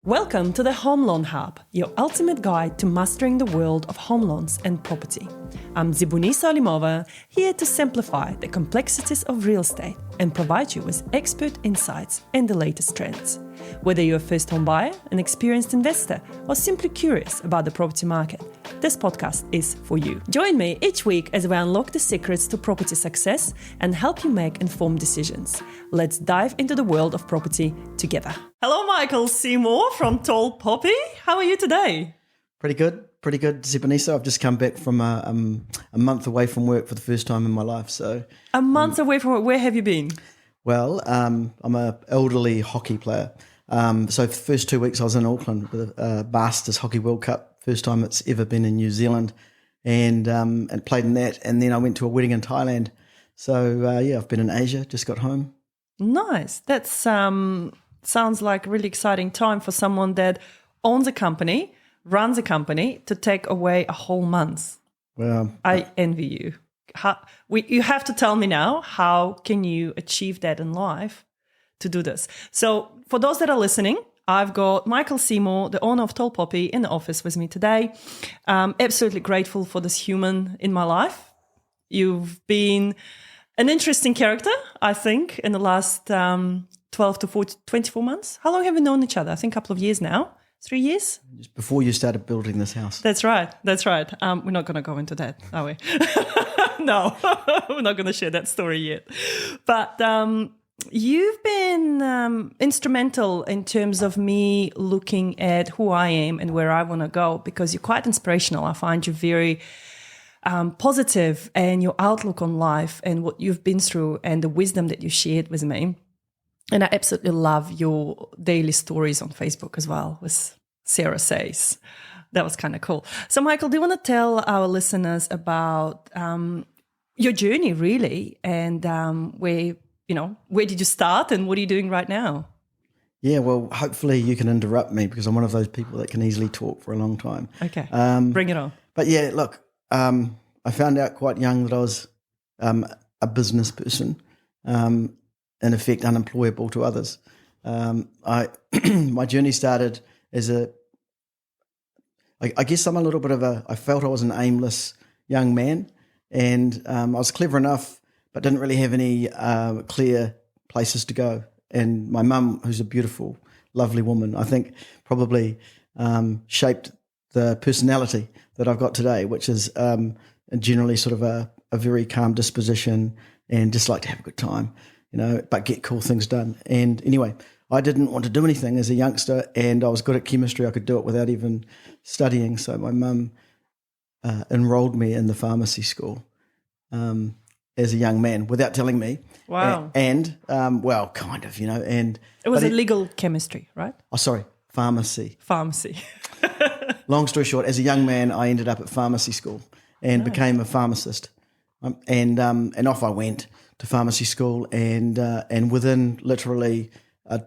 Welcome to the Home Loan Hub, your ultimate guide to mastering the world of home loans and property. I'm Zibuni Salimova, here to simplify the complexities of real estate and provide you with expert insights and the latest trends. Whether you're a first-home buyer, an experienced investor, or simply curious about the property market, this podcast is for you. Join me each week as we unlock the secrets to property success and help you make informed decisions. Let's dive into the world of property together. Hello, Michael Seymour from Tall Poppy. How are you today? Pretty good, Zibanisa. I've just come back from a month away from work for the first time in my life. So a month away from work. Where have you been? Well, I'm an elderly hockey player. So for the first 2 weeks I was in Auckland with the Masters Hockey World Cup, first time it's ever been in New Zealand, and played in that. And then I went to a wedding in Thailand. So I've been in Asia, just got home. Nice. That's sounds like a really exciting time for someone that owns a company, runs a company, to take away a whole month. Well, I envy you. You have to tell me now, how can you achieve that in life to do this? So for those that are listening, I've got Michael Seymour, the owner of Tall Poppy, in the office with me today. Absolutely grateful for this human in my life. You've been an interesting character, I think, in the last 12 to 24 months. How long have we known each other? I think a couple of years now. 3 years? Just before you started building this house. That's right. We're not going to go into that, are we? No, we're not going to share that story yet. But you've been instrumental in terms of me looking at who I am and where I want to go, because you're quite inspirational. I find you very positive, and your outlook on life and what you've been through and the wisdom that you shared with me. And I absolutely love your daily stories on Facebook as well, with Sarah Says. That was kind of cool. So, Michael, do you want to tell our listeners about your journey, really, and where did you start and what are you doing right now? Yeah, well, hopefully you can interrupt me, because I'm one of those people that can easily talk for a long time. Okay, bring it on. But yeah, look, I found out quite young that I was a business person. In effect, unemployable to others. My journey started as I guess I'm a little bit of I felt I was an aimless young man, and I was clever enough, but didn't really have any clear places to go. And my mum, who's a beautiful, lovely woman, I think probably shaped the personality that I've got today, which is generally sort of a very calm disposition and just like to have a good time. But get cool things done. And anyway, I didn't want to do anything as a youngster, and I was good at chemistry. I could do it without even studying. So my mum enrolled me in the pharmacy school as a young man without telling me. Wow. And kind of, and it was legal chemistry, right? Oh, sorry, pharmacy. Pharmacy. Long story short, as a young man, I ended up at pharmacy school and became a pharmacist. And off I went to pharmacy school, and within literally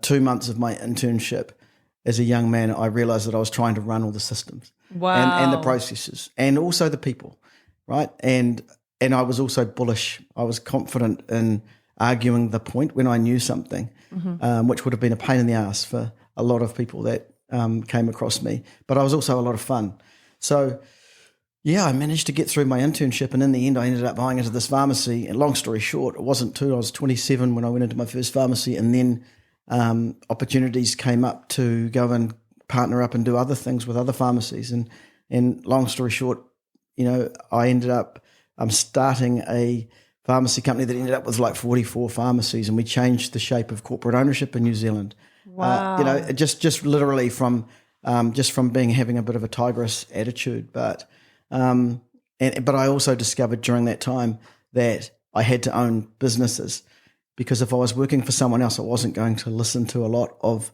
2 months of my internship as a young man, I realised that I was trying to run all the systems, and the processes, and also the people, right? And I was also bullish. I was confident in arguing the point when I knew something, which would have been a pain in the ass for a lot of people that came across me. But I was also a lot of fun. So yeah, I managed to get through my internship, and in the end I ended up buying into this pharmacy. And long story short, it wasn't I was 27 when I went into my first pharmacy, and then opportunities came up to go and partner up and do other things with other pharmacies. And long story short, I ended up starting a pharmacy company that ended up with like 44 pharmacies, and we changed the shape of corporate ownership in New Zealand. Wow. Just literally from having a bit of a tigress attitude, but I also discovered during that time that I had to own businesses, because if I was working for someone else, I wasn't going to listen to a lot of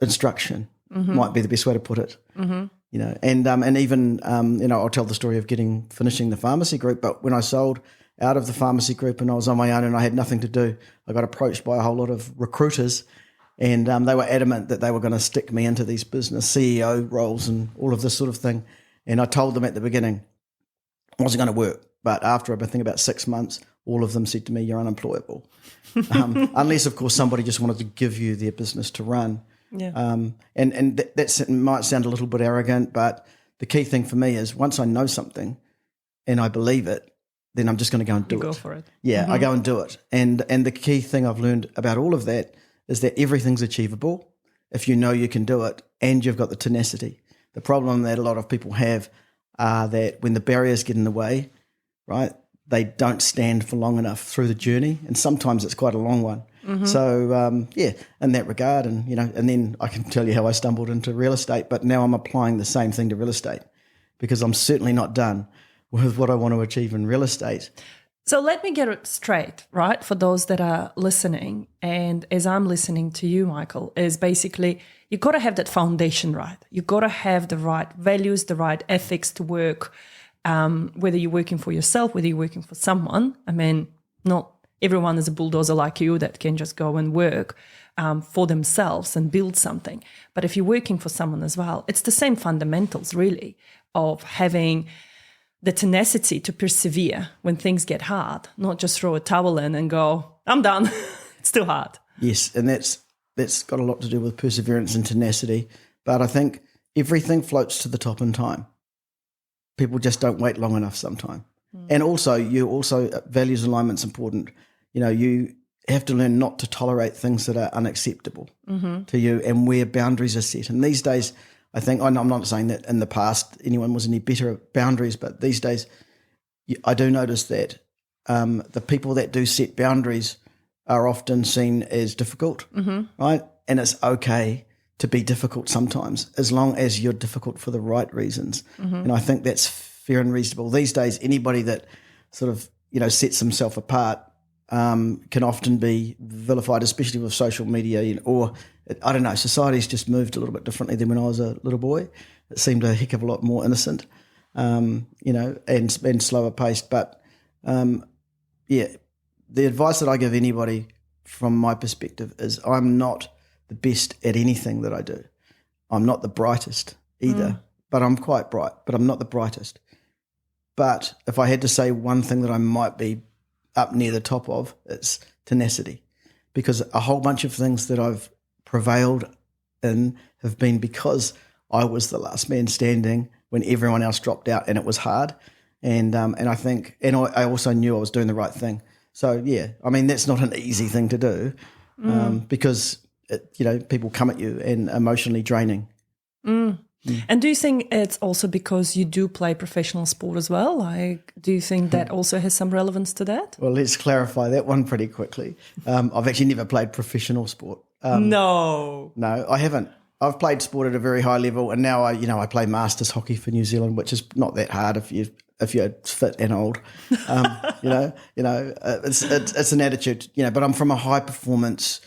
instruction. Might be the best way to put it. And even I'll tell the story of finishing the pharmacy group. But when I sold out of the pharmacy group and I was on my own and I had nothing to do, I got approached by a whole lot of recruiters, and they were adamant that they were going to stick me into these business CEO roles and all of this sort of thing. And I told them at the beginning it wasn't going to work. But after I think about 6 months, all of them said to me, "You're unemployable." Unless, of course, somebody just wanted to give you their business to run. Yeah. And that might sound a little bit arrogant, but the key thing for me is once I know something and I believe it, then I'm just going to go and do it. Go for it. Yeah, I go and do it. And the key thing I've learned about all of that is that everything's achievable if you know you can do it and you've got the tenacity. The problem that a lot of people have are that when the barriers get in the way, right, they don't stand for long enough through the journey, and sometimes it's quite a long one. So, in that regard, and and then I can tell you how I stumbled into real estate, but now I'm applying the same thing to real estate because I'm certainly not done with what I want to achieve in real estate. So let me get it straight, right, for those that are listening, and as I'm listening to you, Michael, is basically you got to have that foundation right. You got to have the right values, the right ethics to work, whether you're working for yourself, whether you're working for someone. I mean, not everyone is a bulldozer like you that can just go and work for themselves and build something. But if you're working for someone as well, it's the same fundamentals, really, of having the tenacity to persevere when things get hard, not just throw a towel in and go, I'm done. It's too hard. Yes, and that's got a lot to do with perseverance and tenacity. But I think everything floats to the top in time. People just don't wait long enough sometimes. And also, values alignment's important. You have to learn not to tolerate things that are unacceptable to you and where boundaries are set. And these days, I think, I'm not saying that in the past anyone was any better at boundaries, but these days I do notice that the people that do set boundaries are often seen as difficult, right? And it's okay to be difficult sometimes as long as you're difficult for the right reasons. And I think that's fair and reasonable. These days, anybody that sort of, sets himself apart can often be vilified, especially with social media, or I don't know, society's just moved a little bit differently than when I was a little boy. It seemed a heck of a lot more innocent, and slower paced. But, the advice that I give anybody from my perspective is I'm not the best at anything that I do. I'm not the brightest either, but I'm quite bright, but I'm not the brightest. But if I had to say one thing that I might be up near the top of, it's tenacity, because a whole bunch of things that I've prevailed in have been because I was the last man standing when everyone else dropped out and it was hard. And I think, and I also knew I was doing the right thing. So, yeah, I mean, that's not an easy thing to do because, people come at you and emotionally draining. And do you think it's also because you do play professional sport as well? Like, do you think that also has some relevance to that? Well, let's clarify that one pretty quickly. I've actually never played professional sport. No, I haven't. I've played sport at a very high level, and now I play Masters hockey for New Zealand, which is not that hard if you're fit and old. It's an attitude, But I'm from a high performance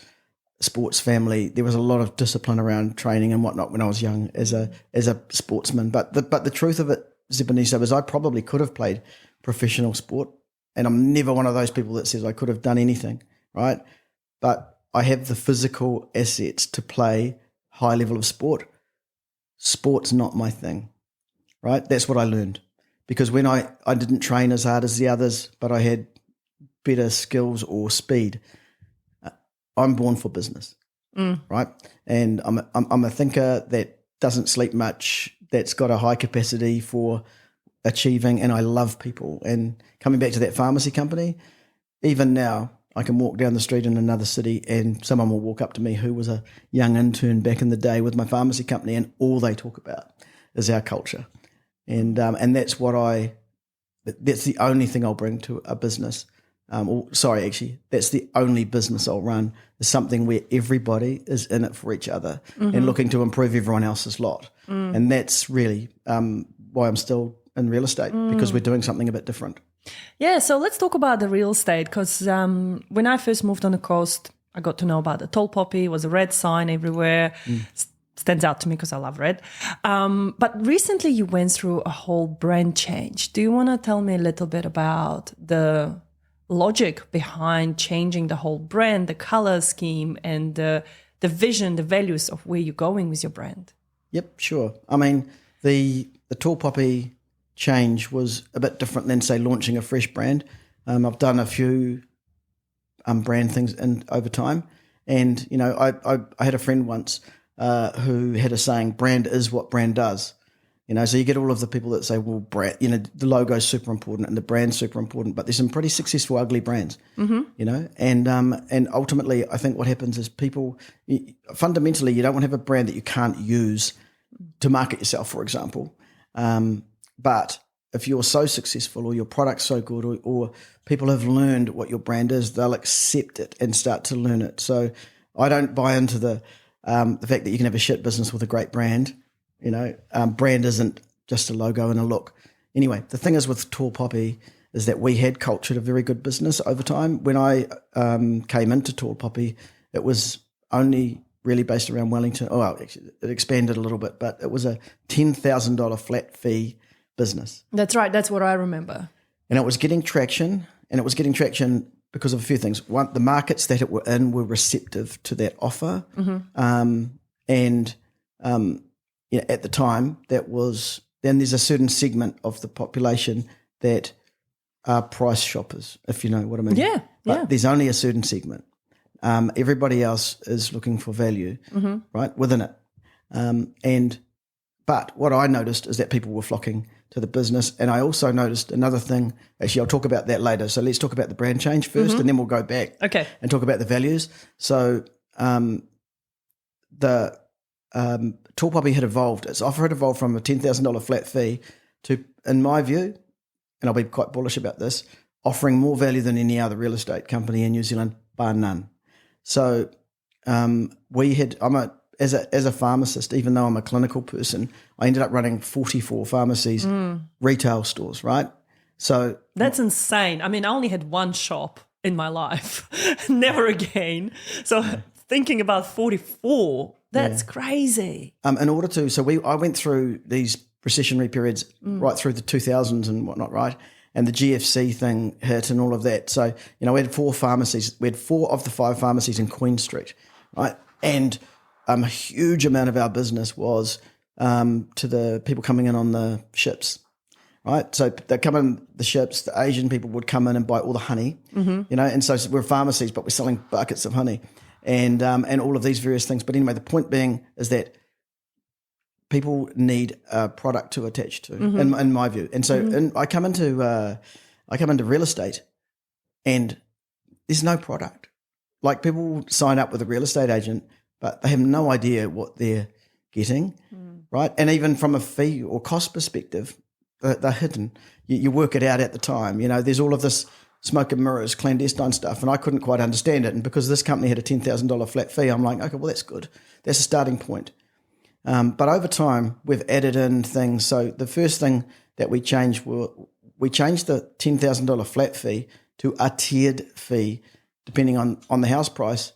sports family. There was a lot of discipline around training and whatnot when I was young as a sportsman. But the truth of it, Zebaniso, is I probably could have played professional sport, and I'm never one of those people that says I could have done anything, right? But I have the physical assets to play high level of sport. Sport's not my thing, right? That's what I learned. Because when I didn't train as hard as the others, but I had better skills or speed, I'm born for business, right? And I'm a thinker that doesn't sleep much, that's got a high capacity for achieving, and I love people. And coming back to that pharmacy company, even now I can walk down the street in another city and someone will walk up to me who was a young intern back in the day with my pharmacy company, and all they talk about is our culture. And that's that's the only thing I'll bring to a business. That's the only business I'll run, is something where everybody is in it for each other and looking to improve everyone else's lot. And that's really why I'm still in real estate, because we're doing something a bit different. Yeah, so let's talk about the real estate, because when I first moved on the coast, I got to know about the tall poppy. It was a red sign everywhere. Stands out to me because I love red. But recently you went through a whole brand change. Do you want to tell me a little bit about the logic behind changing the whole brand, the color scheme, and the vision, the values of where you're going with your brand? Yep, sure. I mean, the tall poppy change was a bit different than, say, launching a fresh brand. I've done a few brand things over time, and I had a friend once who had a saying, "Brand is what brand does." So you get all of the people that say, well, brand, the logo is super important and the brand's super important, but there's some pretty successful ugly brands, and ultimately I think what happens is people, fundamentally, you don't want to have a brand that you can't use to market yourself, for example. But if you're so successful or your product's so good or people have learned what your brand is, they'll accept it and start to learn it. So I don't buy into the fact that you can have a shit business with a great brand. Brand isn't just a logo and a look. Anyway, the thing is with Tall Poppy is that we had cultured a very good business over time. When I came into Tall Poppy, it was only really based around Wellington. Oh, well, actually, it expanded a little bit, but it was a $10,000 flat fee business. That's right. That's what I remember. And it was getting traction, because of a few things. One, the markets that it were in were receptive to that offer. At the time, then there's a certain segment of the population that are price shoppers, if you know what I mean. Yeah, but there's only a certain segment. Everybody else is looking for value, right, within it. But what I noticed is that people were flocking to the business, and I also noticed another thing. Actually, I'll talk about that later. So let's talk about the brand change first, and then we'll go back and talk about the values. So Tall Poppy had evolved. Its offer had evolved from a $10,000 flat fee to, in my view, and I'll be quite bullish about this, offering more value than any other real estate company in New Zealand, bar none. So as a pharmacist, even though I'm a clinical person, I ended up running 44 pharmacies, retail stores, right? So that's insane. I mean, I only had one shop in my life, never again. So thinking about 44, that's crazy. In order to, I went through these recessionary periods right through the 2000s and whatnot, right? And the GFC thing hit and all of that. So, we had 4 pharmacies. We had 4 of the 5 pharmacies in Queen Street, right? And a huge amount of our business was to the people coming in on the ships, right? So they come in the ships, the Asian people would come in and buy all the honey, and so we're pharmacies, but we're selling buckets of honey. And all of these various things. But anyway, the point being is that people need a product to attach to, in my view. And so I come into real estate, and there's no product. Like, people sign up with a real estate agent, but they have no idea what they're getting, right? And even from a fee or cost perspective, they're hidden. You work it out at the time. There's all of this smoke and mirrors, clandestine stuff, and I couldn't quite understand it. And because this company had a $10,000 flat fee, I'm like, okay, well, that's good. That's a starting point. But over time, we've added in things. So the first thing that we changed we changed the $10,000 flat fee to a tiered fee, depending on the house price,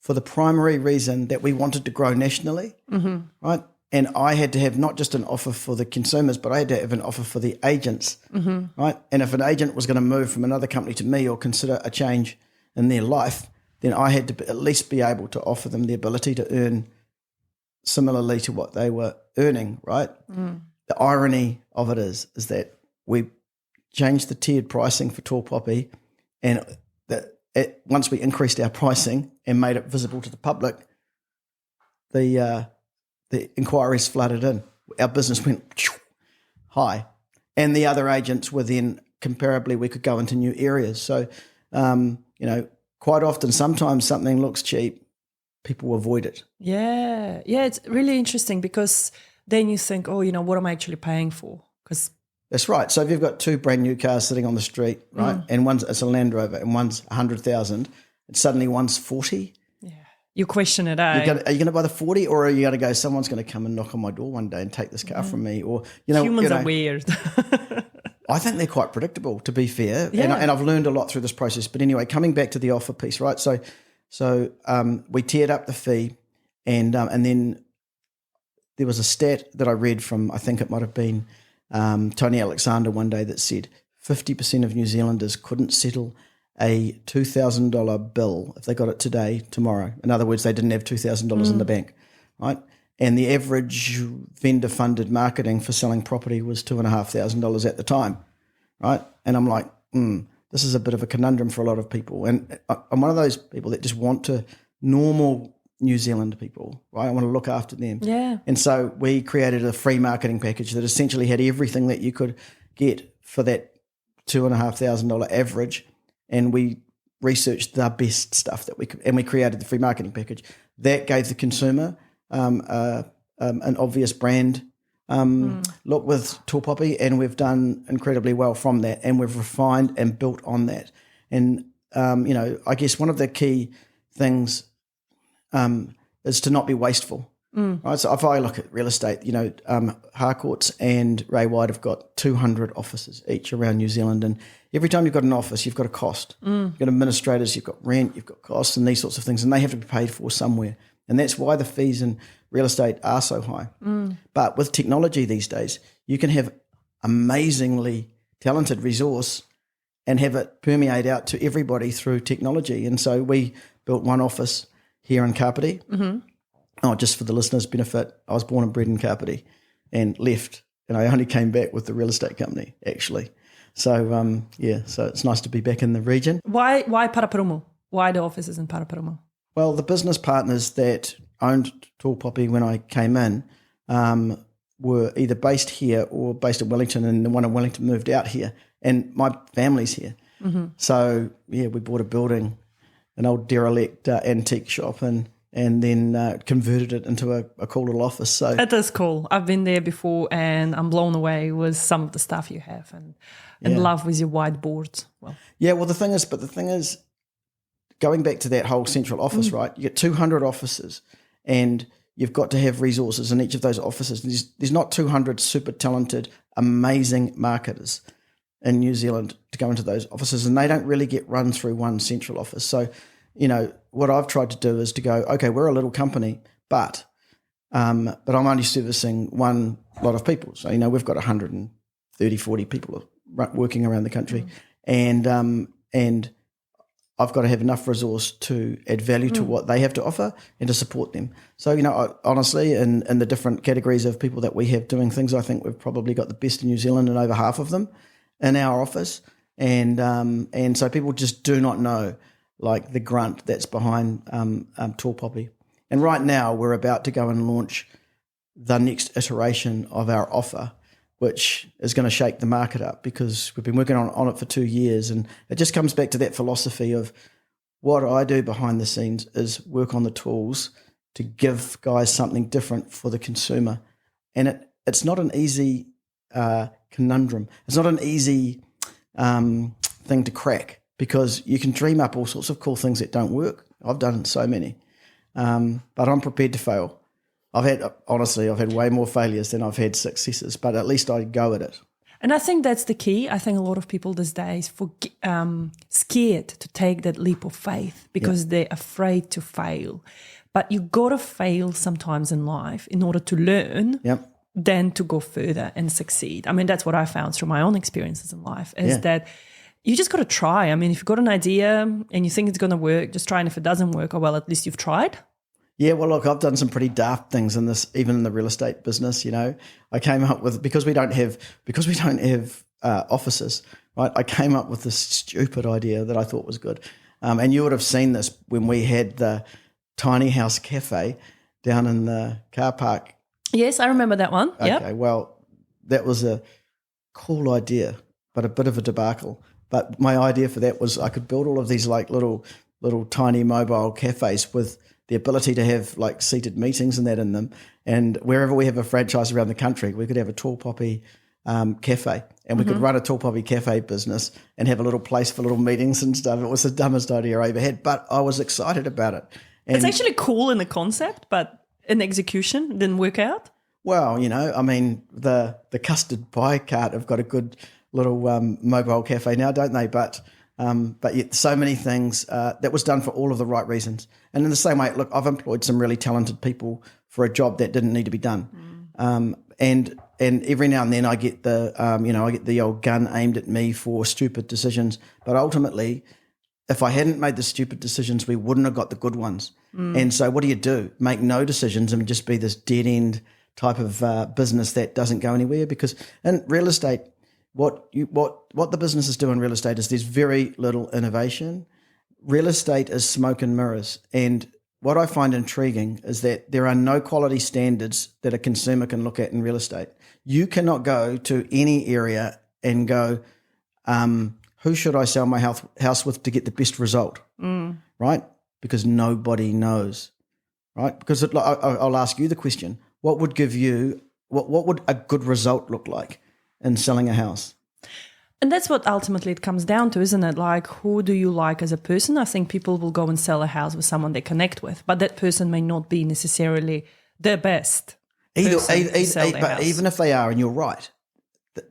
for the primary reason that we wanted to grow nationally, right? And I had to have not just an offer for the consumers, but I had to have an offer for the agents, right? And if an agent was going to move from another company to me or consider a change in their life, then I had to at least be able to offer them the ability to earn similarly to what they were earning, right? The irony of it is that we changed the tiered pricing for Tall Poppy, and once we increased our pricing and made it visible to the public, the inquiries flooded in. Our business went high. And the other agents were then, comparably, we could go into new areas. So, quite often, sometimes something looks cheap, people avoid it. Yeah, it's really interesting, because then you think, what am I actually paying for? That's right. So if you've got 2 brand new cars sitting on the street, right, and it's a Land Rover and one's 100,000, and suddenly one's 40. You question it, eh? Are you going to buy the 40, or are you going to go, someone's going to come and knock on my door one day and take this car from me? Or humans are weird. I think they're quite predictable, to be fair, and I've learned a lot through this process. But anyway, coming back to the offer piece, right? So we tiered up the fee, and then there was a stat that I read from, I think it might have been Tony Alexander one day, that said 50% of New Zealanders couldn't settle a $2,000 bill if they got it tomorrow. In other words, they didn't have $2,000 in the bank, right? And the average vendor-funded marketing for selling property was $2,500 at the time, right? And I'm like, this is a bit of a conundrum for a lot of people. And I'm one of those people that just want to normal New Zealand people, right? I want to look after them. Yeah. And so we created a free marketing package that essentially had everything that you could get for that $2,500 average. And we researched the best stuff that we could, and we created the free marketing package that gave the consumer an obvious brand look with Tall Poppy, and we've done incredibly well from that, and we've refined and built on that. And I guess one of the key things is to not be wasteful. Right. So if I look at real estate, Harcourts and Ray White have got 200 offices each around New Zealand, and every time you've got an office, you've got a cost. You've got administrators, you've got rent, you've got costs, and these sorts of things, and they have to be paid for somewhere. And that's why the fees in real estate are so high. But with technology these days, you can have amazingly talented resource and have it permeate out to everybody through technology. And so we built one office here in Kapiti. Oh, just for the listeners' benefit, I was born and bred in Kapiti and left, and I only came back with the real estate company, actually. So, so it's nice to be back in the region. Why Paraparumu? Why the offices in Paraparumu? Well, the business partners that owned Tall Poppy when I came in were either based here or based in Wellington, and the one in Wellington moved out here, and my family's here. So, we bought a building, an old derelict antique shop, and then converted it into a cool little office. So it is cool. I've been there before, and I'm blown away with some of the stuff you have, and in love with your whiteboards. Well, the thing is, going back to that whole central office, right? You get 200 offices, and you've got to have resources in each of those offices. There's not 200 super talented, amazing marketers in New Zealand to go into those offices, and they don't really get run through one central office. So, what I've tried to do is to go, okay, we're a little company, but I'm only servicing one lot of people. So, we've got 130, 40 people working around the country, and I've got to have enough resource to add value to what they have to offer and to support them. So, honestly, in the different categories of people that we have doing things, I think we've probably got the best in New Zealand and over half of them in our office. And so people just do not know, like, the grunt that's behind Tall Poppy. And right now we're about to go and launch the next iteration of our offer, which is going to shake the market up, because we've been working on it for 2 years. And it just comes back to that philosophy of what I do behind the scenes is work on the tools to give guys something different for the consumer. And it's not an easy conundrum. It's not an easy thing to crack, because you can dream up all sorts of cool things that don't work. I've done so many, but I'm prepared to fail. I've had way more failures than I've had successes, but at least I go at it. And I think that's the key. I think a lot of people these days scared to take that leap of faith because they're afraid to fail. But you got to fail sometimes in life in order to learn, then to go further and succeed. I mean, that's what I found through my own experiences in life, is that you just got to try. I mean, if you've got an idea and you think it's going to work, just try. And if it doesn't work, at least you've tried. Yeah, well, look, I've done some pretty daft things in this, even in the real estate business. I came up with, because we don't have offices, right? I came up with this stupid idea that I thought was good, and you would have seen this when we had the tiny house cafe down in the car park. Yes, I remember that one. Okay, well, that was a cool idea, but a bit of a debacle. But my idea for that was I could build all of these like little tiny mobile cafes with the ability to have like seated meetings and that in them. And wherever we have a franchise around the country, we could have a Tall Poppy cafe, and we could run a Tall Poppy cafe business and have a little place for little meetings and stuff. It was the dumbest idea I ever had, but I was excited about it. And it's actually cool in the concept, but in execution, it didn't work out. Well, I mean, the custard pie cart have got a good little mobile cafe now, don't they? But yet so many things that was done for all of the right reasons. And in the same way, look, I've employed some really talented people for a job that didn't need to be done. And every now and then I get the old gun aimed at me for stupid decisions. But ultimately, if I hadn't made the stupid decisions, we wouldn't have got the good ones. And so what do? Make no decisions and just be this dead end type of business that doesn't go anywhere. Because in real estate, what the businesses do in real estate is there's very little innovation. Real estate is smoke and mirrors, and what I find intriguing is that there are no quality standards that a consumer can look at in real estate. You cannot go to any area and go, who should I sell my house with to get the best result, right? Because nobody knows, right? Because I'll ask you the question, what would give you, what would a good result look like in selling a house? And that's what ultimately it comes down to, isn't it? Like, who do you like as a person? I think people will go and sell a house with someone they connect with, but that person may not be necessarily the best. But even if they are, and you're right.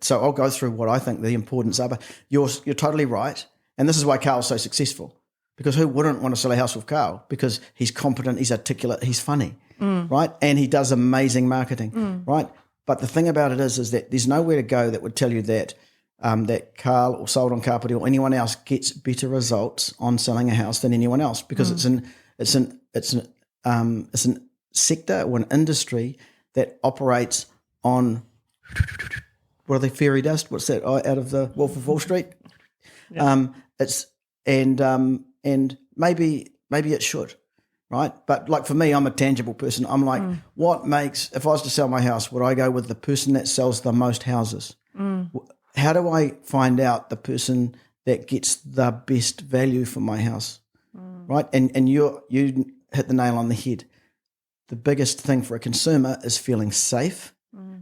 So I'll go through what I think the importance are. But you're totally right, and this is why Carl's so successful. Because who wouldn't want to sell a house with Carl? Because he's competent, he's articulate, he's funny, right? And he does amazing marketing, right? But the thing about it is that there's nowhere to go that would tell you that that Carl or Sold on Carpet or anyone else gets better results on selling a house than anyone else, because it's an sector or an industry that operates on, what are they, fairy dust? What's that out of the Wolf of Wall Street? Yeah. And maybe it should, right? But like for me, I'm a tangible person. I'm like, what makes, if I was to sell my house, would I go with the person that sells the most houses? How do I find out the person that gets the best value for my house, right? And you hit the nail on the head. The biggest thing for a consumer is feeling safe,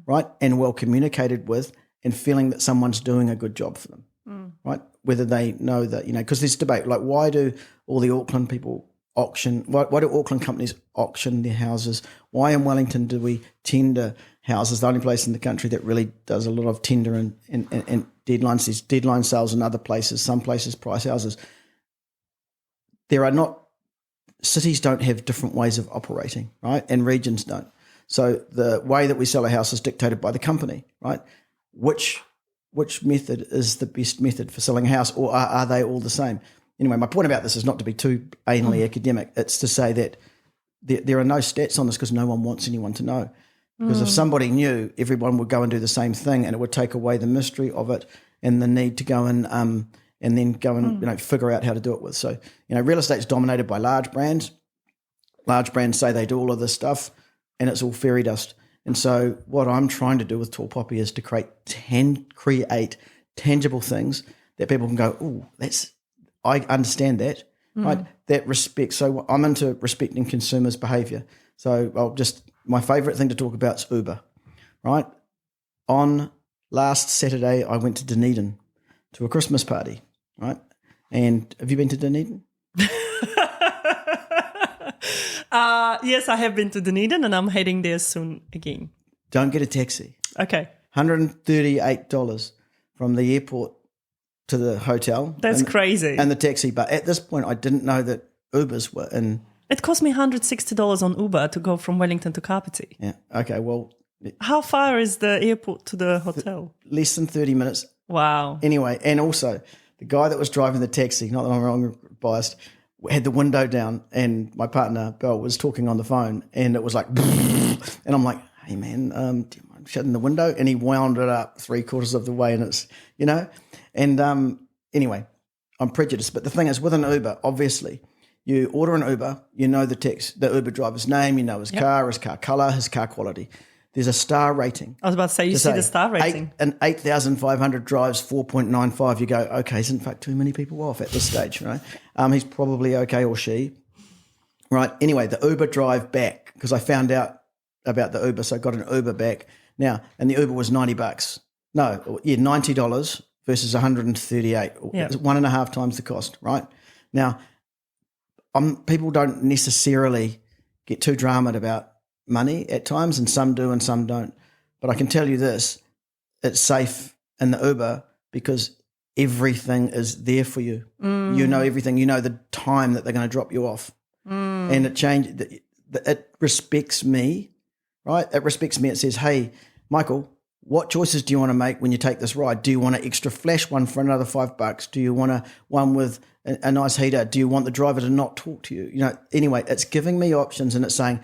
right, and well communicated with, and feeling that someone's doing a good job for them, right? Whether they know that, because there's debate, like why do all the Auckland people auction, why do Auckland companies auction their houses? Why in Wellington do we tender houses? The only place in the country that really does a lot of tender and deadlines. There's deadline sales in other places, some places price houses. Cities don't have different ways of operating, right? And regions don't. So the way that we sell a house is dictated by the company, right? Which method is the best method for selling a house, or are they all the same? Anyway, my point about this is not to be too anally academic. It's to say that there are no stats on this because no one wants anyone to know. Because if somebody knew, everyone would go and do the same thing, and it would take away the mystery of it and the need to go and then go and figure out how to do it with. So real estate is dominated by large brands. Large brands say they do all of this stuff, and it's all fairy dust. And so what I'm trying to do with Tall Poppy is to create tangible things that people can go, oh, I understand that, right? That respect. So I'm into respecting consumers' behaviour. So my favourite thing to talk about is Uber, right? On last Saturday, I went to Dunedin to a Christmas party, right? And have you been to Dunedin? Yes, I have been to Dunedin, and I'm heading there soon again. Don't get a taxi. Okay. $138 from the airport to the hotel. That's crazy. And the taxi. But at this point, I didn't know that Ubers were in. It cost me $160 on Uber to go from Wellington to Kapiti. Yeah. Okay. Well, how far is the airport to the hotel? Less than 30 minutes. Wow. Anyway, and also the guy that was driving the taxi, not that I'm wrong, biased, had the window down, and my partner, Belle, was talking on the phone, and it was like, and I'm like, hey, man, do you mind shutting the window? And he wound it up 3/4 of the way, and it's, and anyway, I'm prejudiced. But the thing is, with an Uber, obviously, you order an Uber, you know the Uber driver's name, you know his car colour, his car quality. There's a star rating. I was about to say, you see the star rating. An 8,500 drives 4.95. You go, okay, he's in fact too many people off at this stage, right? He's probably okay, or she, right? Anyway, the Uber drive back, because I found out about the Uber, so I got an Uber back now, and the Uber was $90. No, yeah, $90 versus $138. Yeah. It's 1.5 times the cost, right? Now, people don't necessarily get too dramaed about money at times, and some do and some don't. But I can tell you this, it's safe in the Uber because everything is there for you. You know everything. You know the time that they're going to drop you off. And it respects me, right? It respects me. It says, hey, Michael, what choices do you want to make when you take this ride? Do you want an extra flash one for another $5? Do you want one with a nice heater? Do you want the driver to not talk to you? Anyway, it's giving me options, and it's saying,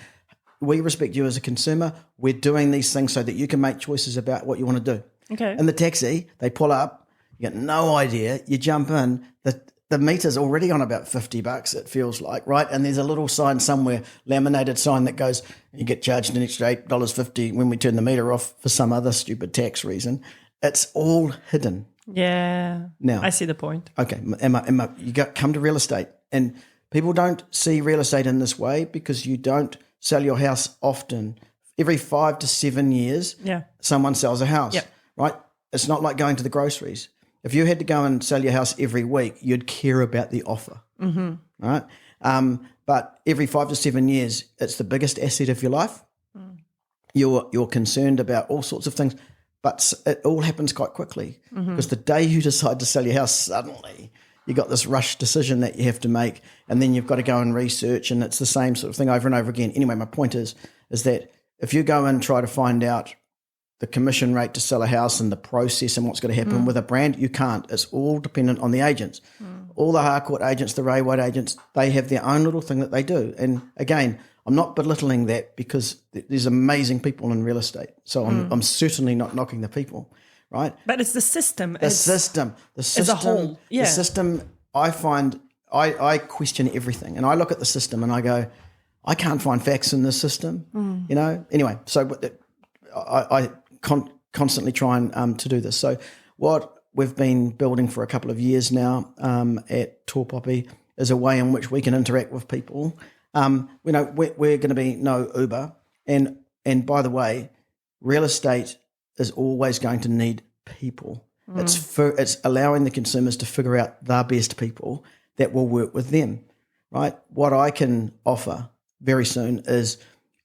we respect you as a consumer. We're doing these things so that you can make choices about what you want to do. Okay. In the taxi, they pull up. You got no idea. You jump in. The the meter's already on about $50, it feels like, right? And there's a little sign somewhere, laminated sign that goes, you get charged an extra $8.50 when we turn the meter off for some other stupid tax reason. It's all hidden. Yeah. Now, I see the point. Okay, Emma, come to real estate, and people don't see real estate in this way because you don't sell your house often. Every 5 to 7 years, someone sells a house, right? It's not like going to the groceries. If you had to go and sell your house every week, you'd care about the offer, right? But every 5 to 7 years, it's the biggest asset of your life. You're concerned about all sorts of things, but it all happens quite quickly because the day you decide to sell your house, suddenly you got this rush decision that you have to make, and then you've got to go and research, and it's the same sort of thing over and over again. Anyway, my point is that if you go and try to find out the commission rate to sell a house and the process and what's going to happen with a brand, you can't. It's all dependent on the agents. All the Harcourt agents, the Ray White agents, they have their own little thing that they do. And again, I'm not belittling that because there's amazing people in real estate. So I'm certainly not knocking the people, right? But it's the system. The system as a whole. Yeah. The system, I find, I question everything. And I look at the system and I go, I can't find facts in this system, you know? Anyway, so I constantly trying to do this. So what we've been building for a couple of years now at Tall Poppy is a way in which we can interact with people. You know, we're going to be no Uber. And by the way, real estate is always going to need people. It's allowing the consumers to figure out the best people that will work with them, right? What I can offer very soon is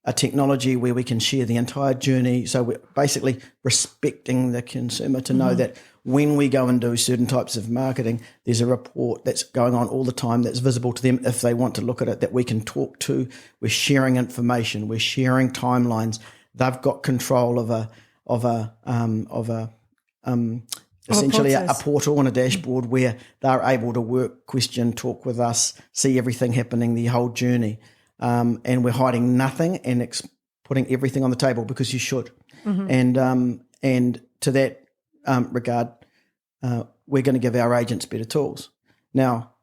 a technology where we can share the entire journey. So we're basically respecting the consumer to know that when we go and do certain types of marketing, there's a report that's going on all the time that's visible to them if they want to look at it, that we can talk to. We're sharing information. We're sharing timelines. They've got control of essentially a portal and a dashboard where they're able to work, question, talk with us, see everything happening, the whole journey. And we're hiding nothing and putting everything on the table because you should. And to that regard, we're going to give our agents better tools. Now,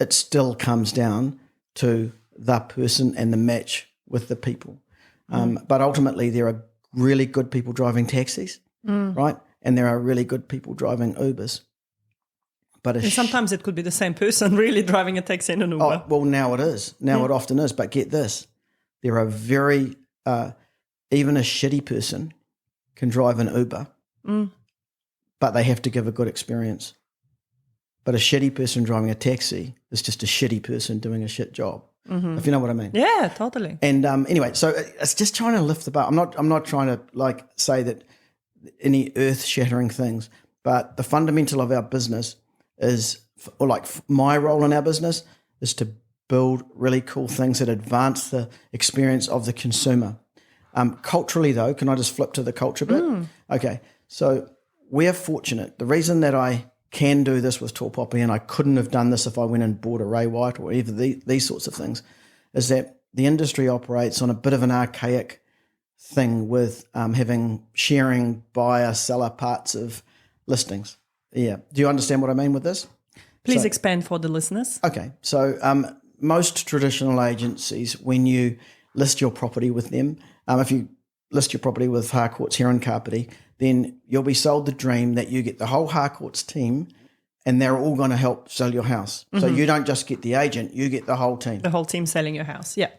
it still comes down to the person and the match with the people. But ultimately, there are really good people driving taxis, right? And there are really good people driving Ubers. But sometimes it could be the same person really driving a taxi and an Uber. Oh, well, now it is. Now it often is. But get this. There are even a shitty person can drive an Uber, but they have to give a good experience. But a shitty person driving a taxi is just a shitty person doing a shit job, if you know what I mean. Yeah, totally. And anyway, so it's just trying to lift the bar. I'm not trying to like say that any earth-shattering things, but the fundamental of our business is, or like my role in our business is to build really cool things that advance the experience of the consumer. Culturally, though, can I just flip to the culture bit? Okay, so we're fortunate. The reason that I can do this with Tall Poppy, and I couldn't have done this if I went and bought a Ray White or either these sorts of things, is that the industry operates on a bit of an archaic thing with sharing buyer-seller parts of listings. Yeah. Do you understand what I mean with this? Please expand for the listeners. Okay. So most traditional agencies, when you list your property with them, if you list your property with Harcourt's here in Kapiti, then you'll be sold the dream that you get the whole Harcourt's team and they're all going to help sell your house. So you don't just get the agent, you get the whole team. The whole team selling your house, yeah.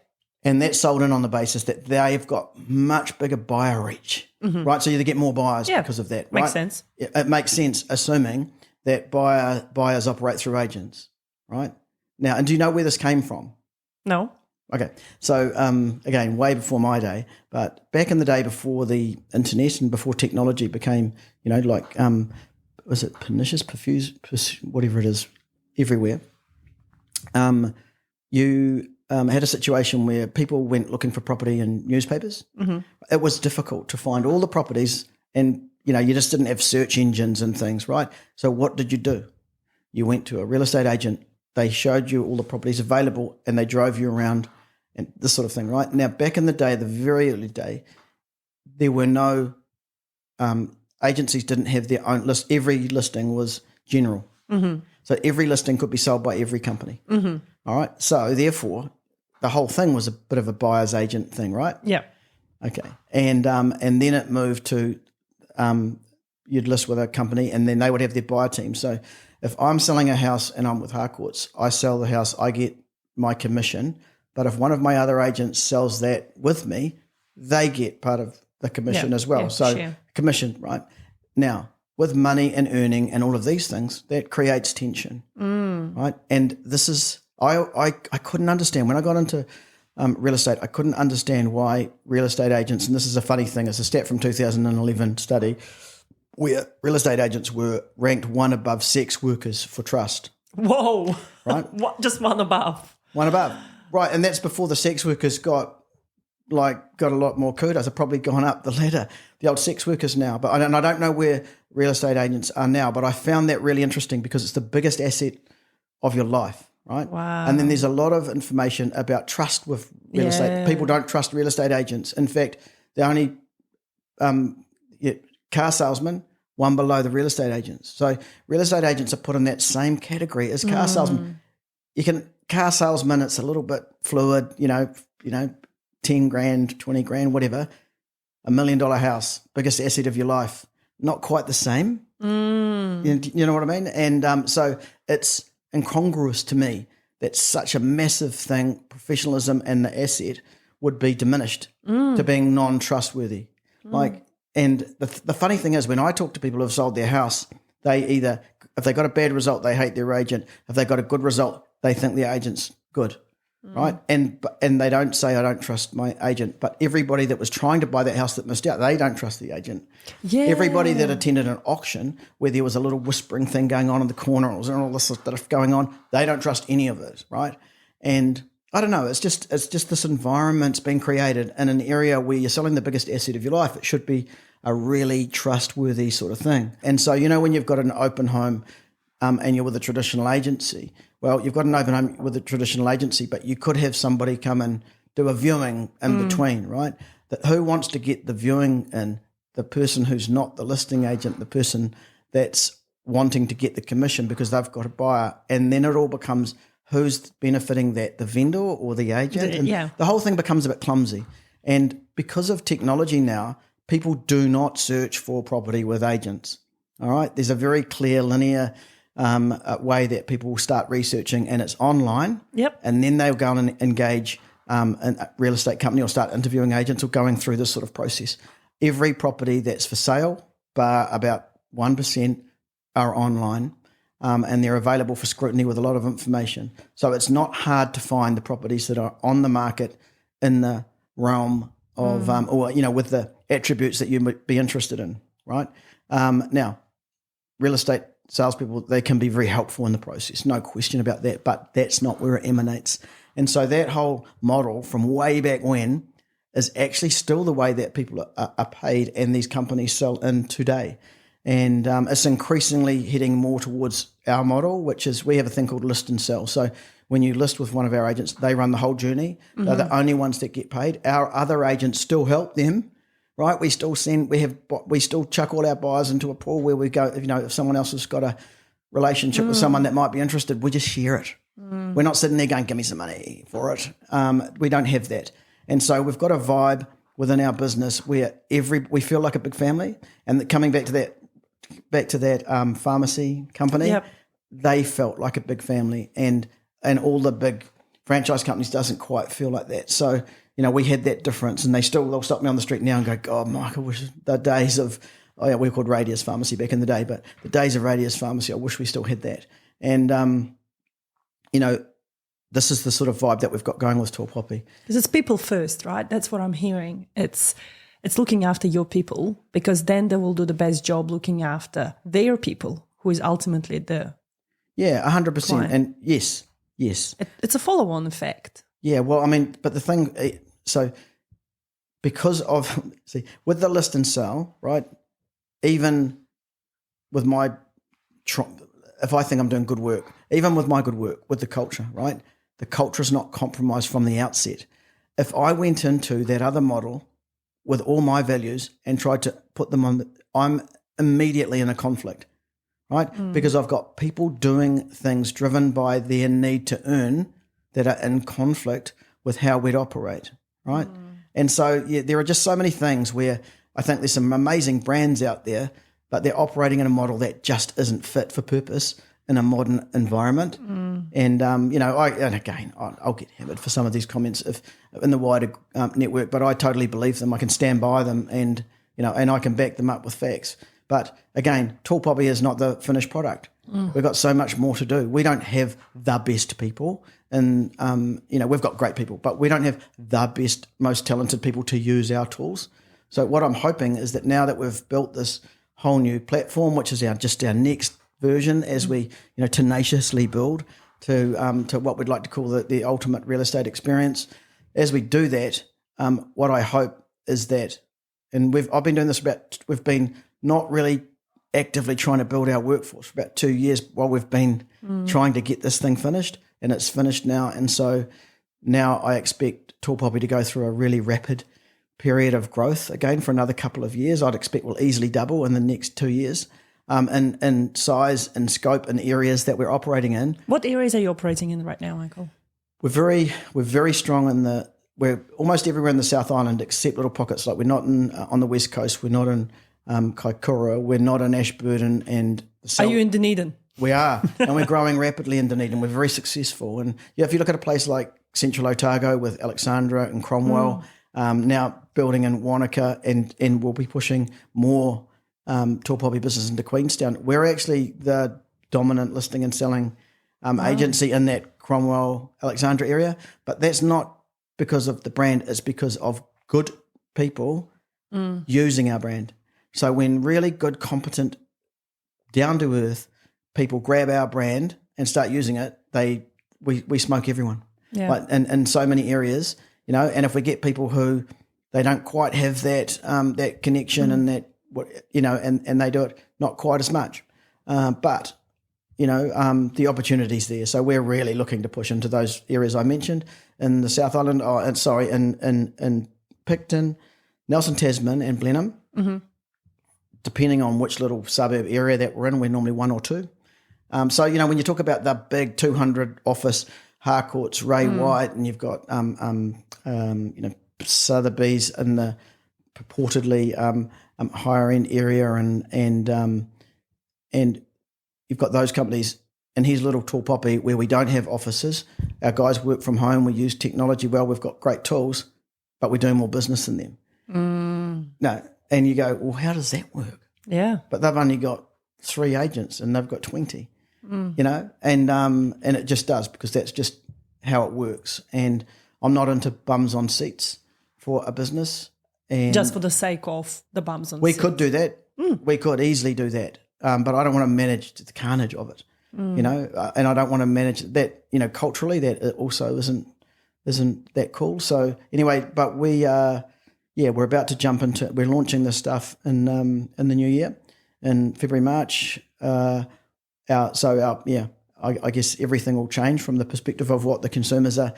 And that's sold in on the basis that they've got much bigger buyer reach, right? So you get more buyers because of that, right? Makes sense. It makes sense, assuming that buyers operate through agents, right? Now, and do you know where this came from? No. Okay. So, again, way before my day, but back in the day before the internet and before technology became, like, was it pernicious, whatever it is, everywhere, you had a situation where people went looking for property in newspapers. It was difficult to find all the properties and, you just didn't have search engines and things, right? So what did you do? You went to a real estate agent. They showed you all the properties available and they drove you around and this sort of thing, right? Now, back in the day, the very early day, there were no agencies didn't have their own list. Every listing was general. So So every listing could be sold by every company. Mm-hmm. All right. So therefore, the whole thing was a bit of a buyer's agent thing, right? Yeah. Okay. And then it moved to you'd list with a company and then they would have their buyer team. So if I'm selling a house and I'm with Harcourts, I sell the house, I get my commission. But if one of my other agents sells that with me, they get part of the commission as well. So share. commission, right? Now, with money and earning and all of these things, that creates tension, right? And this is, I couldn't understand when I got into real estate, I couldn't understand why real estate agents, and this is a funny thing, it's a stat from 2011 study, where real estate agents were ranked one above sex workers for trust. Whoa. Right? What? Just one above. One above. Right, and that's before the sex workers got a lot more kudos. They've probably gone up the ladder, the old sex workers now. But I don't know where real estate agents are now, but I found that really interesting because it's the biggest asset of your life, right? Wow. And then there's a lot of information about trust with real estate. People don't trust real estate agents. In fact, the only car salesmen, one below the real estate agents. So real estate agents are put in that same category as car salesmen. Car salesman, it's a little bit fluid, 10 grand, 20 grand, whatever. $1 million house, biggest asset of your life. Not quite the same. You know what I mean? And so it's incongruous to me that such a massive thing, professionalism and the asset would be diminished to being non-trustworthy. And the funny thing is when I talk to people who have sold their house, they either, if they got a bad result, they hate their agent. If they got a good result, they think the agent's good, right? And they don't say, I don't trust my agent. But everybody that was trying to buy that house that missed out, they don't trust the agent. Yeah. Everybody that attended an auction where there was a little whispering thing going on in the corner and all this stuff going on, they don't trust any of it, right? And I don't know, it's just this environment's been created in an area where you're selling the biggest asset of your life. It should be a really trustworthy sort of thing. And so, when you've got an open home and you're with a traditional agency, well, you've got an open home with a traditional agency, but you could have somebody come and do a viewing in between, right? Who wants to get the viewing in? The person who's not the listing agent, the person that's wanting to get the commission because they've got a buyer. And then it all becomes who's benefiting that, the vendor or the agent? And the whole thing becomes a bit clumsy. And because of technology now, people do not search for property with agents, all right? There's a very clear linear way that people will start researching, and it's online. Yep. And then they'll go and engage a real estate company or start interviewing agents or going through this sort of process. Every property that's for sale, bar about 1%, are online. And they're available for scrutiny with a lot of information. So it's not hard to find the properties that are on the market in the realm of, with the attributes that you might be interested in, right? Now, real estate salespeople, they can be very helpful in the process, no question about that, but that's not where it emanates. And so that whole model from way back when is actually still the way that people are paid and these companies sell in today. And it's increasingly heading more towards our model, which is we have a thing called list and sell. So when you list with one of our agents, they run the whole journey. They're the only ones that get paid. Our other agents still help them, right? We still chuck all our buyers into a pool where we go, if someone else has got a relationship with someone that might be interested, we just share it. We're not sitting there going, give me some money for it. We don't have that. And so we've got a vibe within our business where we feel like a big family. And coming back to that pharmacy company, they felt like a big family, and all the big franchise companies doesn't quite feel like that. So, we had that difference, and they'll stop me on the street now and go, God, Michael, wish the days of, we were called Radius Pharmacy back in the day, but the days of Radius Pharmacy, I wish we still had that. And, this is the sort of vibe that we've got going with Tall Poppy. Because it's people first, right? That's what I'm hearing. It's looking after your people, because then they will do the best job looking after their people, who is ultimately the 100%. client. And yes. It's a follow-on effect. Yeah, well, I mean, but the thing, so because of, with the list and sell, right, even with if I think I'm doing good work, even with my good work, with the culture, right, the culture is not compromised from the outset. If I went into that other model with all my values and tried to put them on, I'm immediately in a conflict, right? Because I've got people doing things driven by their need to earn that are in conflict with how we'd operate, right? And so there are just so many things where I think there's some amazing brands out there, but they're operating in a model that just isn't fit for purpose in a modern environment. And, I'll get hammered for some of these comments if in the wider network, but I totally believe them. I can stand by them and I can back them up with facts. But again, Tall Poppy is not the finished product. We've got so much more to do. We don't have the best people, and we've got great people, but we don't have the best, most talented people to use our tools. So what I'm hoping is that now that we've built this whole new platform, which is our next version, as we tenaciously build to what we'd like to call the ultimate real estate experience. As we do that, what I hope is that, and I've been doing this we've been not really actively trying to build our workforce for about 2 years while we've been trying to get this thing finished, and it's finished now. And so now I expect Tall Poppy to go through a really rapid period of growth again for another couple of years. I'd expect we'll easily double in the next 2 years in size and scope and areas that we're operating in. What areas are you operating in right now, Michael? We're very strong we're almost everywhere in the South Island except little pockets. Like we're not on the West Coast. We're not in Kaikoura. We're not in Ashburton and the South. Are you in Dunedin? We are, and we're growing rapidly in Dunedin. We're very successful. And if you look at a place like Central Otago with Alexandra and Cromwell, now building in Wanaka, and we'll be pushing more Tall Poppy business into Queenstown. We're actually the dominant listing and selling agency in that Cromwell, Alexandra area, but that's not because of the brand. It's because of good people using our brand. So when really good, competent, down-to-earth people grab our brand and start using it, we smoke everyone. Yeah. Like in so many areas, and if we get people who they don't quite have that connection and that and they do it not quite as much, but the opportunity's there. So we're really looking to push into those areas I mentioned in the South Island. In Picton, Nelson Tasman, and Blenheim. Mm-hmm. Depending on which little suburb area that we're in, we're normally one or two. So when you talk about the big 200 office Harcourts, Ray White, and you've got Sotheby's in the purportedly higher end area, and you've got those companies. And here's Little Tall Poppy, where we don't have offices. Our guys work from home. We use technology well. We've got great tools, but we're doing more business than them. No, and you go, well, how does that work? Yeah, but they've only got 3 agents and they've got 20. And it just does, because that's just how it works. And I'm not into bums on seats for a business. And just for the sake of the bums on seats. We could do that. We could easily do that. But I don't want to manage the carnage of it, and I don't want to manage that, culturally that it also isn't that cool. So anyway, but we're about to jump into, we're launching this stuff in the new year in February, March. I guess everything will change from the perspective of what the consumers are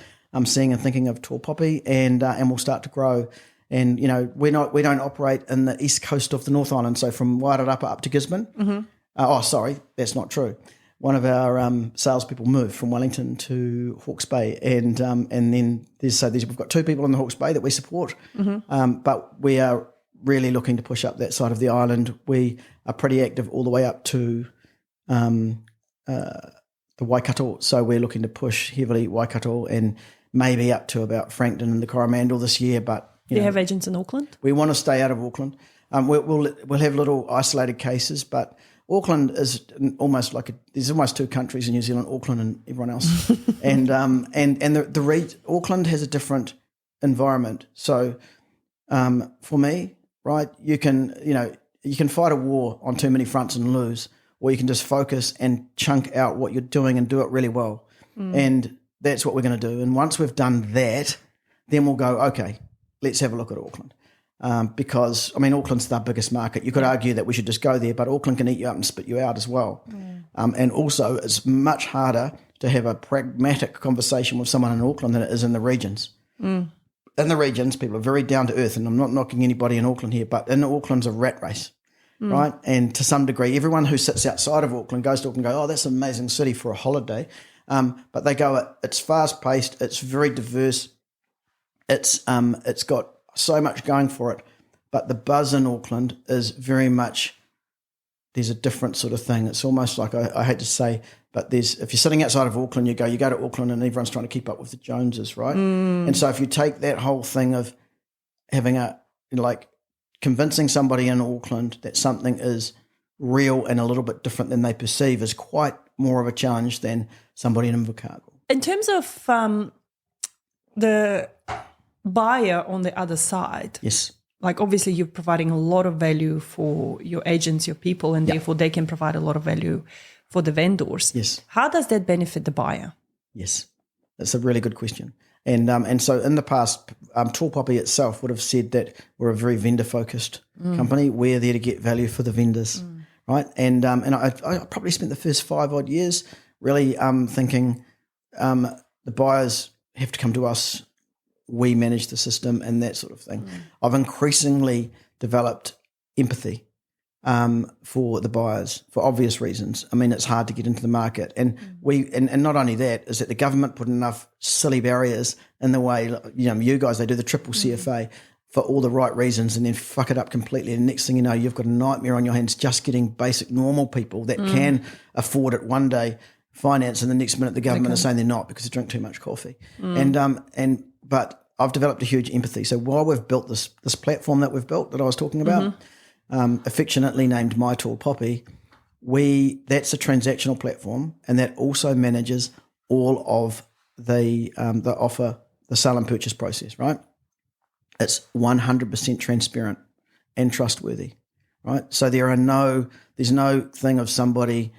seeing and thinking of Tall Poppy, and we'll start to grow. And we don't operate in the east coast of the North Island, so from Wairarapa up to Gisborne. Mm-hmm. Sorry, that's not true. One of our salespeople moved from Wellington to Hawke's Bay, and then we've got 2 people in the Hawke's Bay that we support. Mm-hmm. But we are really looking to push up that side of the island. We are pretty active all the way up to the Waikato, so we're looking to push heavily Waikato and maybe up to about Frankton and the Coromandel this year. But do you have agents in Auckland? We want to stay out of Auckland. We'll have little isolated cases, but Auckland is almost like there's almost 2 countries in New Zealand: Auckland and everyone else. and Auckland has a different environment. So for me, right, you can fight a war on too many fronts and lose, or you can just focus and chunk out what you're doing and do it really well. And that's what we're going to do. And once we've done that, then we'll go, okay, let's have a look at Auckland. Because, Auckland's the biggest market. You could argue that we should just go there, but Auckland can eat you up and spit you out as well. And also, it's much harder to have a pragmatic conversation with someone in Auckland than it is in the regions. In the regions, people are very down to earth, and I'm not knocking anybody in Auckland here, but in Auckland's a rat race. right? And to some degree, everyone who sits outside of Auckland goes to Auckland and goes, oh, that's an amazing city for a holiday. But they go, it's fast-paced, it's very diverse, it's got so much going for it. But the buzz in Auckland is very much, there's a different sort of thing. It's almost like, I hate to say, but if you're sitting outside of Auckland, you go to Auckland and everyone's trying to keep up with the Joneses, right? And so if you take that whole thing of having convincing somebody in Auckland that something is real and a little bit different than they perceive is quite more of a challenge than somebody in Invercargill. In terms of the buyer on the other side, yes, like obviously you're providing a lot of value for your agents, your people, and therefore they can provide a lot of value for the vendors. Yes. How does that benefit the buyer? Yes, that's a really good question. And so in the past, Tall Poppy itself would have said that we're a very vendor-focused company. We're there to get value for the vendors, right? And I probably spent the first 5 odd years really thinking the buyers have to come to us. We manage the system and that sort of thing. I've increasingly developed empathy for the buyers for obvious reasons. I mean, it's hard to get into the market. And and not only that, is that the government put enough silly barriers in the way, you guys, they do the triple CFA for all the right reasons and then fuck it up completely. And next thing you know, you've got a nightmare on your hands just getting basic normal people that can afford it one day finance, and the next minute the government is saying they're not because they drink too much coffee. But I've developed a huge empathy. So while we've built this platform that we've built that I was talking about, affectionately named My Tall Poppy, that's a transactional platform, and that also manages all of the sale and purchase process, right? It's 100% transparent and trustworthy, right? So there's no thing of somebody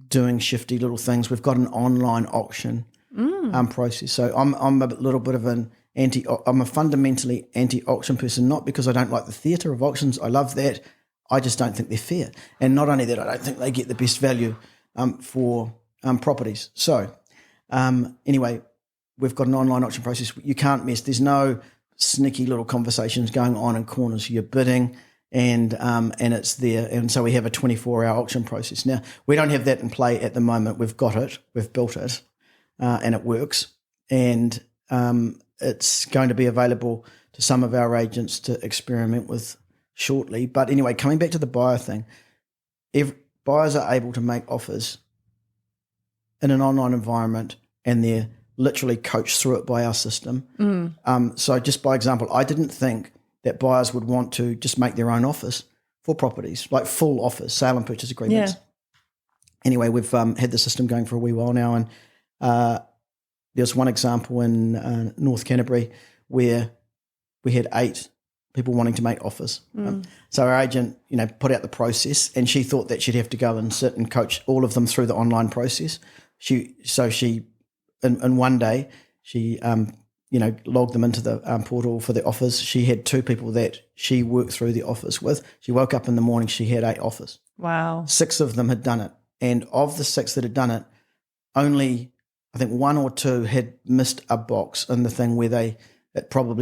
doing shifty little things. We've got an online auction process. So I'm a little bit of I'm a fundamentally anti-auction person, not because I don't like the theatre of auctions. I love that. I just don't think they're fair. And not only that, I don't think they get the best value for properties. So anyway, we've got an online auction process. You can't miss. There's no sneaky little conversations going on in corners. You're bidding and it's there. And so we have a 24-hour auction process. Now, we don't have that in play at the moment. We've got it. We've built it. And it works. And it's going to be available to some of our agents to experiment with shortly. But anyway, coming back to the buyer thing, if buyers are able to make offers in an online environment and they're literally coached through it by our system. So just by example, I didn't think that buyers would want to just make their own offers for properties, like full offers, sale and purchase agreements. Yeah. Anyway, we've had the system going for a wee while now, and there's one example in North Canterbury where we had 8 people wanting to make offers. So our agent, put out the process, and she thought that she'd have to go and sit and coach all of them through the online process. She in one day, she logged them into the portal for the offers. She had 2 people that she worked through the offers with. She woke up in the morning, she had 8 offers. Wow. 6 of them had done it. And of the 6 that had done it, only I think 1 or 2 had missed a box in the thing where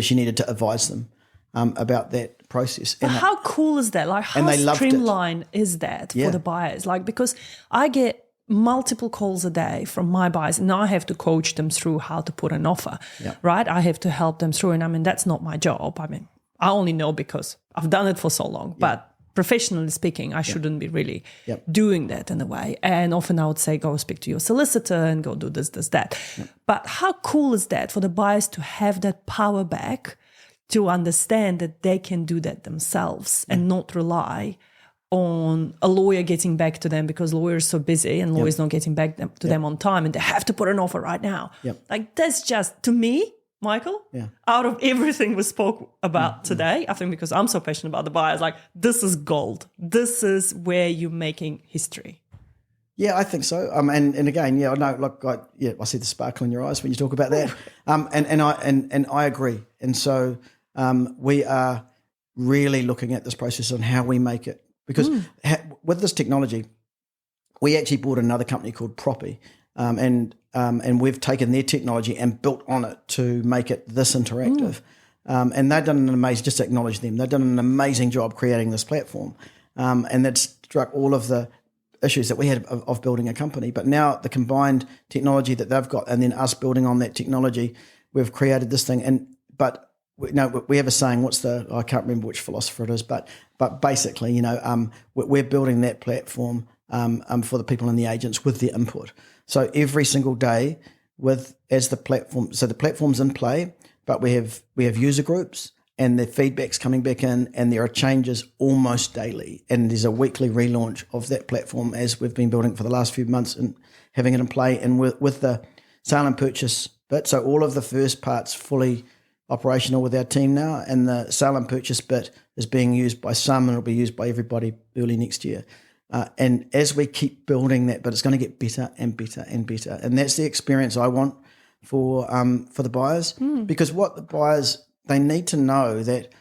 she needed to advise them about that process. But how cool is that? Like, how streamlined is that for the buyers? Like, because I get multiple calls a day from my buyers, and I have to coach them through how to put an offer, right? I have to help them through, and that's not my job. I only know because I've done it for so long, but professionally speaking, I shouldn't be really doing that in a way. And often I would say, go speak to your solicitor and go do this, that. But how cool is that for the buyers to have that power back, to understand that they can do that themselves and not rely on a lawyer getting back to them, because lawyers are so busy and lawyers not getting back to them on time, and they have to put an offer right now. Like, that's just, to me, Michael, out of everything we spoke about today, I think because I'm so passionate about the buyers, like, this is gold. This is where you're making history. Yeah, I think so. And again, I see the sparkle in your eyes when you talk about that. And I agree. And so we are really looking at this process on how we make it, because with this technology, we actually bought another company called Proppy, and we've taken their technology and built on it to make it this interactive. And they've done an amazing, just to acknowledge them, they've done an amazing job creating this platform. and that struck all of the issues that we had of building a company. But now the combined technology that they've got, and then us building on that technology, we've created this thing. But we have a saying. I can't remember which philosopher it is, but basically, we're building that platform for the people and the agents with their input. So every single day, as the platform, so the platform's in play, but we have user groups, and the feedback's coming back in, and there are changes almost daily. And there's a weekly relaunch of that platform as we've been building for the last few months and having it in play. And with the sale and purchase bit, so all of the first part's fully operational with our team now, and the sale and purchase bit is being used by some, and it'll be used by everybody early next year. And as we keep building that, but it's going to get better and better and better. And that's the experience I want for the buyers, because what the buyers, they need to know that,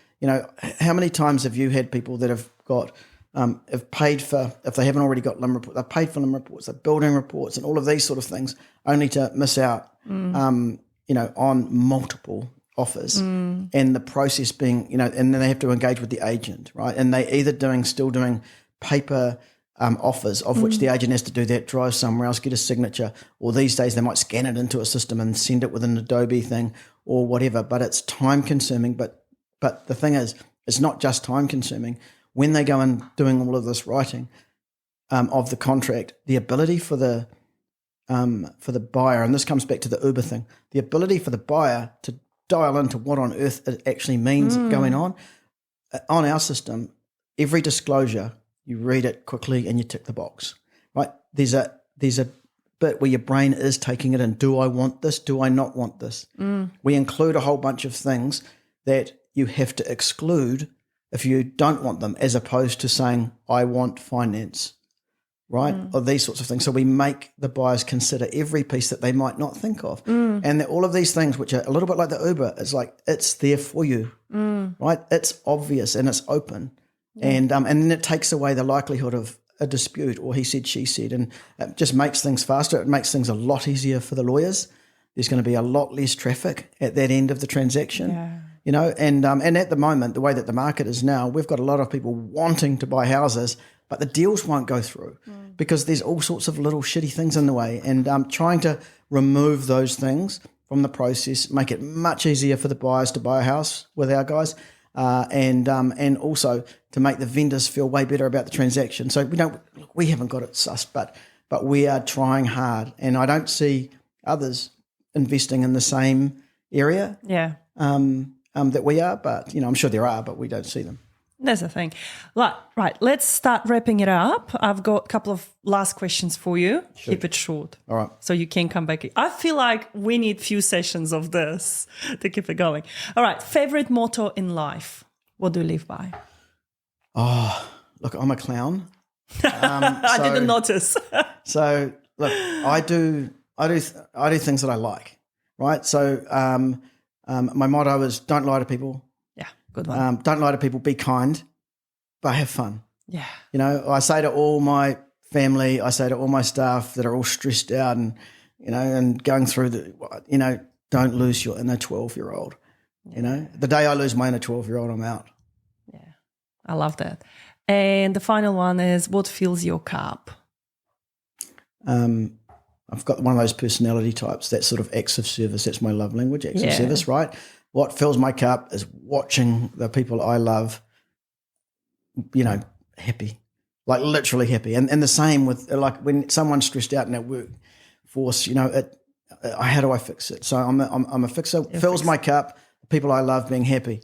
how many times have you had people that have got, have paid for, if they haven't already got LIM reports, they've paid for LIM reports, they're building reports and all of these sort of things, only to miss out, on multiple offers, and the process being, and then they have to engage with the agent, right? And they either still doing paper offers, of which the agent has to do that, drive somewhere else, get a signature, or these days they might scan it into a system and send it with an Adobe thing or whatever. But it's time consuming. But the thing is, it's not just time consuming. When they go and doing all of this writing of the contract, the ability for the buyer, and this comes back to the Uber thing, the ability for the buyer to dial into what on earth it actually means going on our system, every disclosure, you read it quickly and you tick the box, right? There's a bit where your brain is taking it in. Do I want this? Do I not want this? We include a whole bunch of things that you have to exclude if you don't want them, as opposed to saying, I want finance, right? Or these sorts of things. So we make the buyers consider every piece that they might not think of. And all of these things, which are a little bit like the Uber, it's like, it's there for you, right? It's obvious and it's open. And then it takes away the likelihood of a dispute or he said, she said, and it just makes things faster. It makes things a lot easier for the lawyers. There's going to be a lot less traffic at that end of the transaction, and at the moment, the way that the market is now, we've got a lot of people wanting to buy houses, but the deals won't go through because there's all sorts of little shitty things in the way. And trying to remove those things from the process, make it much easier for the buyers to buy a house with our guys, and also to make the vendors feel way better about the transaction. So we haven't got it sussed, but we are trying hard, and I don't see others investing in the same area that we are. But I'm sure there are, but we don't see them. That's the thing. Right, let's start wrapping it up. I've got a couple of last questions for you. Sure. Keep it short. All right. So you can come back. I feel like we need few sessions of this to keep it going. All right, favorite motto in life. What do you live by? Oh, look, I'm a clown. I didn't notice. So look, I do things that I like, right? So my motto is don't lie to people. Yeah, good one. Don't lie to people. Be kind, but have fun. Yeah. I say to all my family, I say to all my staff that are all stressed out and and going through don't lose your inner 12-year-old. The day I lose my inner 12-year-old, I'm out. Yeah, I love that. And the final one is, what fills your cup? I've got one of those personality types, that sort of acts of service. That's my love language, acts of service, right? What fills my cup is watching the people I love, happy, like literally happy. And the same with, like, when someone's stressed out in their workforce, how do I fix it? So I'm a fixer. Fills my cup, the people I love being happy.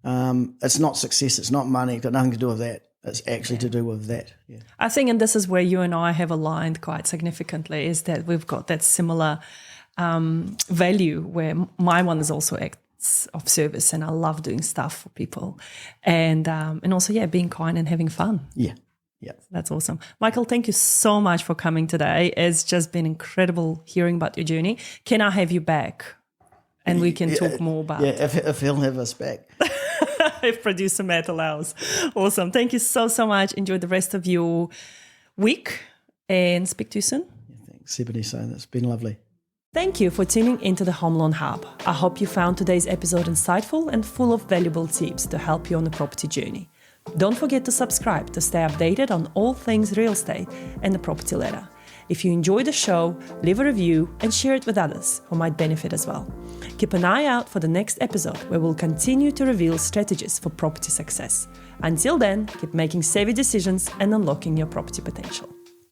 It's not success, it's not money, it's got nothing to do with that. It's actually to do with that. Yeah. I think, and this is where you and I have aligned quite significantly, is that we've got that similar value where my one is also acts of service, and I love doing stuff for people, and also being kind and having fun. Yeah. That's awesome. Michael, thank you so much for coming today. It's just been incredible hearing about your journey. Can I have you back? And we can talk more about it. Yeah, if he'll have us back. If producer Matt allows. Awesome. Thank you so much. Enjoy the rest of your week and speak to you soon. Yeah, thanks, Ebony. So that's been lovely. Thank you for tuning into the Home Loan Hub. I hope you found today's episode insightful and full of valuable tips to help you on the property journey. Don't forget to subscribe to stay updated on all things real estate and the property ladder. If you enjoy the show, leave a review and share it with others who might benefit as well. Keep an eye out for the next episode where we'll continue to reveal strategies for property success. Until then, keep making savvy decisions and unlocking your property potential.